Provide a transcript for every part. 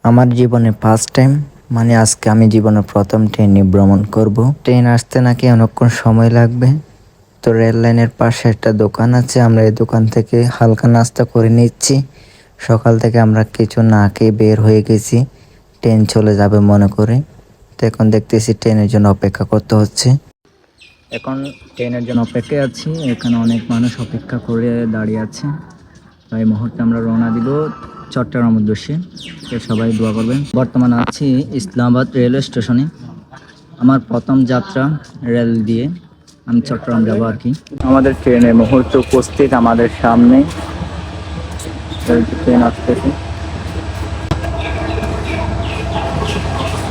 আমার জীবনে first time, মানে আজকে আমি জীবনে প্রথম ট্রেনে ভ্রমণ করব। ট্রেন আসতে নাকি অনেকক্ষণ সময় লাগবে। তো রেল লাইনের পাশে একটা দোকান আছে, আমরা এই দোকান থেকে হালকা নাস্তা করে নিচ্ছি। সকাল থেকে আমরা কিছু না খেয়ে বের হয়ে গেছি ট্রেন চলে যাবে মনে করে। তো এখন দেখতেছি ট্রেনের জন্য অপেক্ষা করতে হচ্ছে। এখন ট্রেনের জন্য অপেক্ষায় আছি, এখানে অনেক মানুষ অপেক্ষা করে দাঁড়িয়ে আছে। এই মুহূর্তে আমরা রওনা দিব চট্টগ্রাম উদ্দেশ্যে। তো সবাই দোয়া করবেন। বর্তমানে আছি ইসলামাবাদ রেলওয়ে স্টেশনে। আমার প্রথম যাত্রা রেল দিয়ে, আমি চট্টগ্রাম যাবো আর কি। আমাদের ট্রেনের মুহূর্তে উপস্থিত আমাদের সামনে ট্রেন আসতেছে।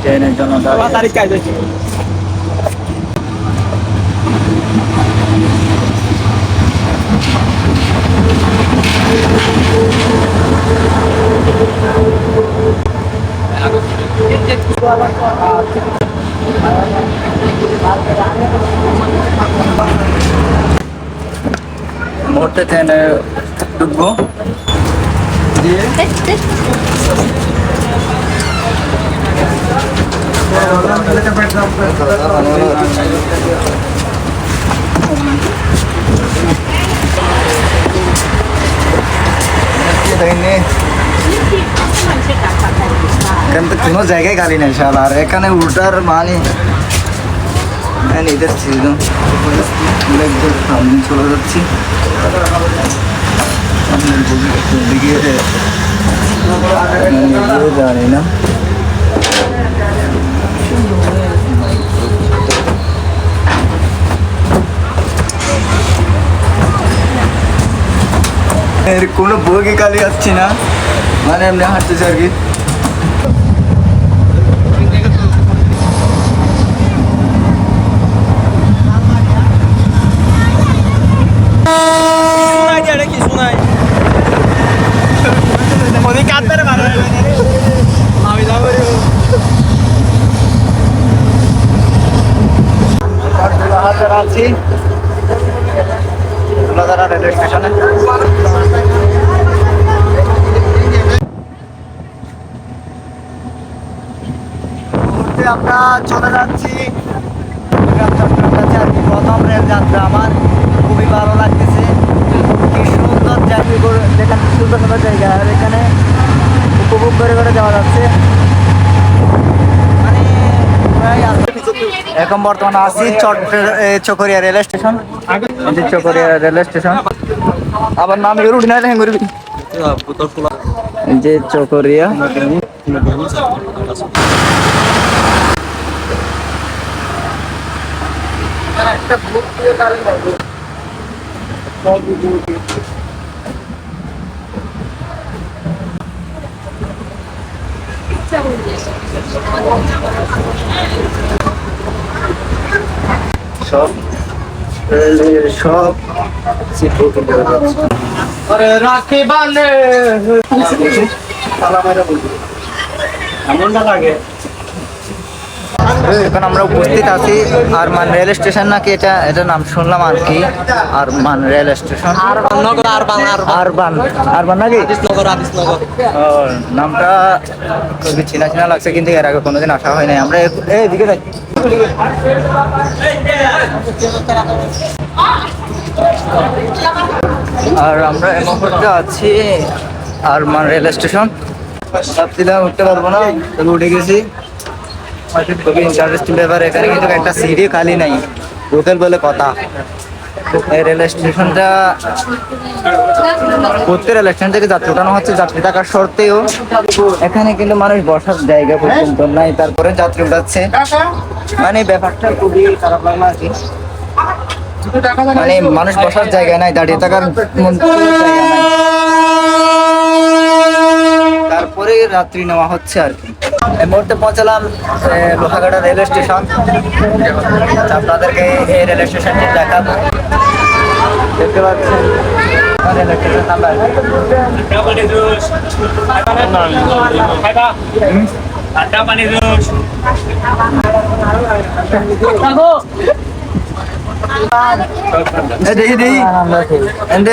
ট্রেনের জন্য মুহূর্তে ট্রেনে ঢুকবো। কোনো জায়গায় গাড়ি নেই শালা, আর এখানে উল্টার মানে নিজের ছিল সামনে চলে যাচ্ছি। জানি না এর কোনো বগি কালি যাচ্ছি না, মানে এমনি হাঁটতেছি আর কি। আছি রেলওয়ে স্টেশনে। আমরা চলে যাচ্ছি আর কি। প্রথম রেল যাত্রা আমার খুবই ভালো লাগতেছে। কি সুন্দর জার্নি করে, যেখানে সুন্দর সুন্দর জায়গা, আর এখানে উপভোগ করে করে যাওয়া যাচ্ছে। মানে এখন বর্তমানে আছি Chakaria railway station. Chakaria railway station, আবার নাম ইউরুড না যে চকরিয়া। সব রাখি বালে লাগে। এখন আমরা উপস্থিত আছি আরমান রেল স্টেশন, নাকি এটা নাম শুনলাম আর কি। আরমান রেল স্টেশন, আরবান নাকি নামটা খুবই চেনা চেনা লাগছে, কিন্তু এর আগে কোনোদিন আসা হয় নাই। আমরা এইদিকে যাই। আর আমরা এই মুহূর্তে আছি আরমান রেল স্টেশন। ভাবছিলাম উঠতে পারবো না, তবে উঠে গেছি। খুবই ইন্টারেস্টিং ব্যাপার, এখানে কিন্তু একটা সিঁড়ি খালি নাই, হোটেল বলে কথা। এই রেল স্টেশনটা প্রত্যেক রেল স্টেশন থেকে যাত্রী ওঠানো হচ্ছে যাত্রী থাকার সত্ত্বেও এখানে কিন্তু মানুষ বসার জায়গা পর্যন্ত নাই, তারপরে যাত্রী উঠাচ্ছে। মানে ব্যাপারটা খুবই খারাপ লাগলো আর কি। মানে মানুষ বসার জায়গা নাই, দাঁড়িয়ে থাকার জায়গা নাই, তারপরে রাত্রি নেওয়া হচ্ছে আর কি। এই মুহূর্তে পৌঁছালাম লোহাগাড়া রেলওয়ে স্টেশন। আপনাদেরকে এই রেলওয়ে স্টেশনটি দেখাবো। দেখতে পাচ্ছেন রেলওয়ে স্টেশন নাম্বার।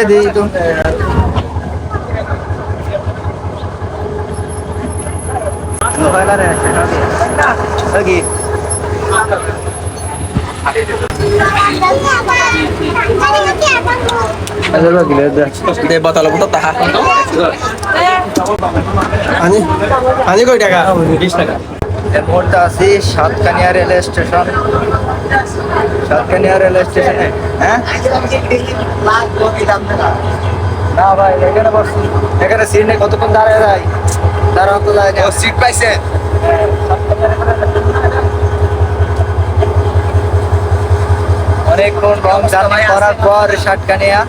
দেখি তো lagi. Ada lagi ada. Dia batal buta tahan. Ani koi টাকা? 20 টাকা। এর মুহূর্তে আছি Satkania rail station. Satkania rail স্টেশনে হ্যাঁ না ভাই এখানে বসছি, এখানে সিট নেই, কতক্ষণ দাঁড়ায় যায়, দাঁড়ানো তো যায় না। সিট পাইছে? অনেকক্ষণ লং জার্নি করার পর সাতকানিয়া,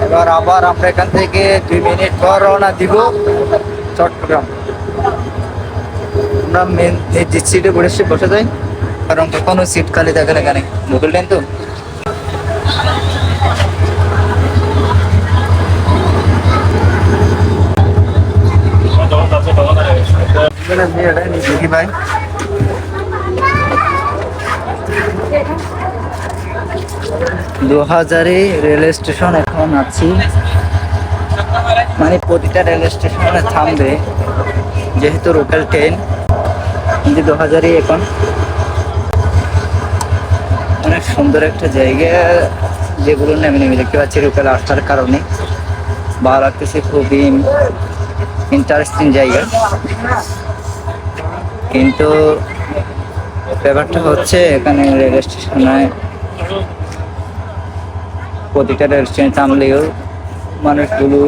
এবার আবার আমরা এখান থেকে 2 মিনিট পর রওনা দিব চট্টগ্রাম। আমরা মেন যে সিটে বসে যাই, কারণ কোনো সিট খালি থাকে না এখানে, গুগল ট্রেন তো। দেখি ভাই দুহাজারি রেল স্টেশন এখন আছি, মানে প্রতিটা রেল স্টেশনে থামবে যেহেতু লোকাল ট্রেন। কিন্তু 2000 এখন অনেক সুন্দর একটা জায়গা, যেগুলো নেমে নেমে দেখতে পাচ্ছি লোকাল আসার কারণে ভালো লাগতেছে, খুবই ইন্টারেস্টিং জায়গা। কিন্তু ব্যাপারটা হচ্ছে এখানে রেল স্টেশনে প্রতিটা রেল স্টেশনে থামলেও মানুষগুলো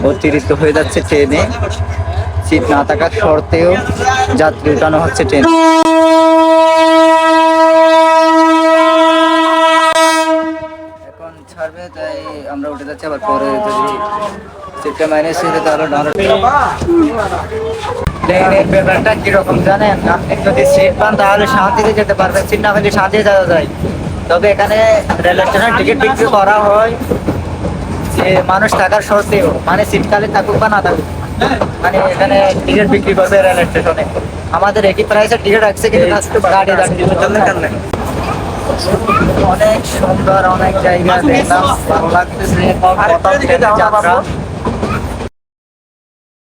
অতিরিক্ত হয়ে যাচ্ছে ট্রেনে, সিট না থাকার শর্তেও যাত্রী উঠানো হচ্ছে ট্রেন। এখন ছাড়বে, তাই আমরা উঠে যাচ্ছি, আবার পরে যদি সিটটা মাইনাস হয়ে যায় তাহলে ট্রেনের ব্যাপারটা কিরকম জানেন, আপনি যদি সিট পান তাহলে শান্তিতে যেতে পারবেন, সিট না পেলে শান্তিতে যাওয়া যায়। তবে এখানে রেল স্টেশনে টিকিট বিক্রি করা হয় যে মানুষ থাকার শর্তেও, মানে সিট খালি থাকুক বা না থাকুক, মানে এখানে টিকিট বিক্রি করবে রেল স্টেশনে। আমাদের একই প্রাইসের টিকিট রাখছে, কিন্তু গাড়ি অনেক সুন্দর, অনেক জায়গা দেখলাম, ভালো লাগতেছে। প্রথম ট্রেনের যাত্রা।